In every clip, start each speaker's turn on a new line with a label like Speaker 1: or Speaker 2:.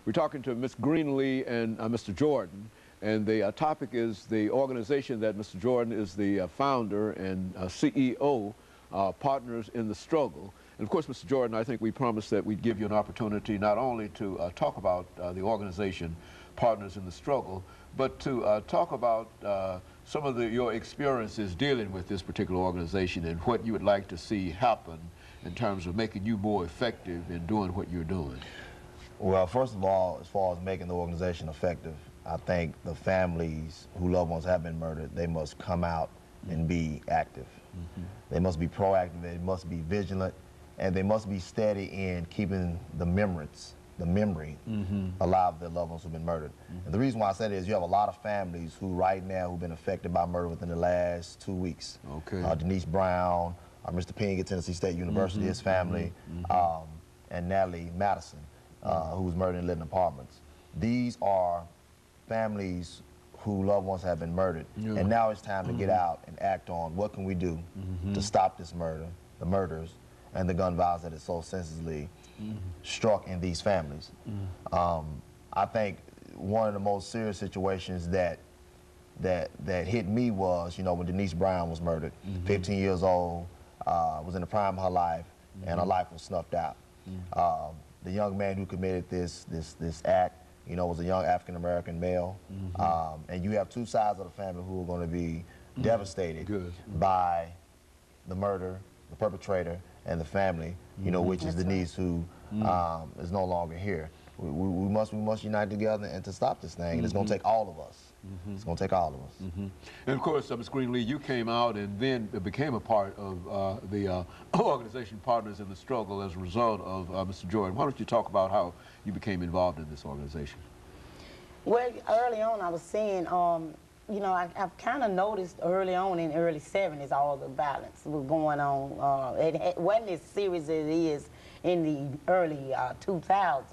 Speaker 1: We're talking to Ms. Greenlee and Mr. Jordan, and the topic is the organization that Mr. Jordan is the founder and CEO, Partners in the Struggle. And of course, Mr. Jordan, I think we promised that we'd give you an opportunity not only to talk about the organization, Partners in the Struggle, but to talk about some of your experiences dealing with this particular organization and what you would like to see happen in terms of making you more effective in doing what you're doing.
Speaker 2: Well, first of all, as far as making the organization effective, I think the families whose loved ones have been murdered, they must come out and be active. They must be proactive, they must be vigilant, and they must be steady in keeping the memory alive of their loved ones who've been murdered. And the reason why I say that is you have a lot of families who right now who've been affected by murder within the last 2 weeks. Denise Brown, Mr. Ping at Tennessee State University, his family, and Natalie Madison, who was murdered in Lytton Apartments. These are families whose loved ones have been murdered. And now it's time to get out and act on what can we do to stop this murder, the murders, and the gun violence that is so senselessly struck in these families. I think one of the most serious situations that hit me was, you know, when Denise Brown was murdered, 15 years old, was in the prime of her life, and her life was snuffed out. The young man who committed this act, you know, was a young African-American male. And you have two sides of the family who are going to be devastated by the murder, the perpetrator, and the family, you know, which is Denise, who is no longer here. We must unite together and to stop this thing. And it's going to take all of us. It's going to take all of us.
Speaker 1: And of course, Ms. Greenlee, you came out and then became a part of the organization Partners in the Struggle as a result of Mr. Jordan. Why don't you talk about how you became involved in this organization?
Speaker 3: Well, early on I was saying, you know, I've kind of noticed early on in the early 70s all the violence was going on. It wasn't as serious as it is in the early 2000s.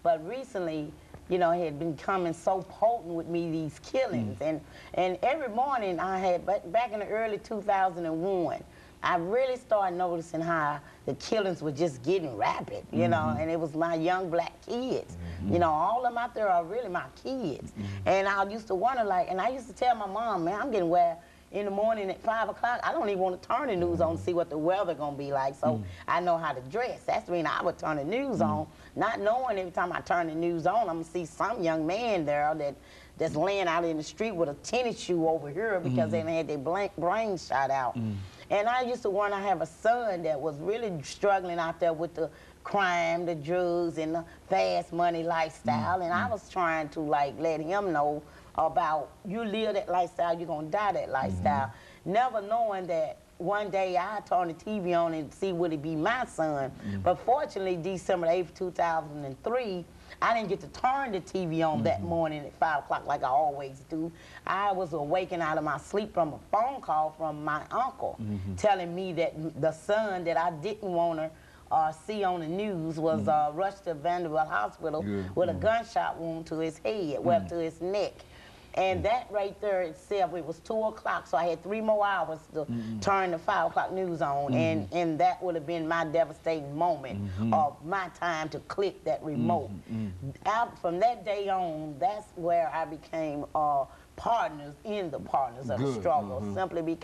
Speaker 3: But recently, you know, it had been coming so potent with me, these killings. And every morning I had, back in the early 2001, I really started noticing how the killings were just getting rapid, you know, and it was my young black kids. You know, all of them out there are really my kids. And I used to wonder, like, and I used to tell my mom, man, I'm getting where in the morning at 5 o'clock, I don't even want to turn the news on to see what the weather gonna be like, so I know how to dress. That's the reason I would turn the news on, not knowing every time I turn the news on, I'm gonna see some young man there that's laying out in the street with a tennis shoe over here because they had their brain shot out. And I used to want to have a son that was really struggling out there with the crime, the drugs, and the fast money lifestyle. And I was trying to, like, let him know about, you live that lifestyle, you're going to die that lifestyle. Never knowing that one day I'd turn the TV on and see would it be my son. But fortunately, December 8th, 2003, I didn't get to turn the TV on that morning at 5 o'clock like I always do. I was awakened out of my sleep from a phone call from my uncle telling me that the son that I didn't want to see on the news was rushed to Vanderbilt Hospital with a gunshot wound to his head, well, to his neck. And that right there itself, it was 2 o'clock, so I had 3 more hours to turn the 5 o'clock news on, and that would have been my devastating moment of my time to click that remote. From that day on, that's where I became partners in the Partners of the Struggle, simply because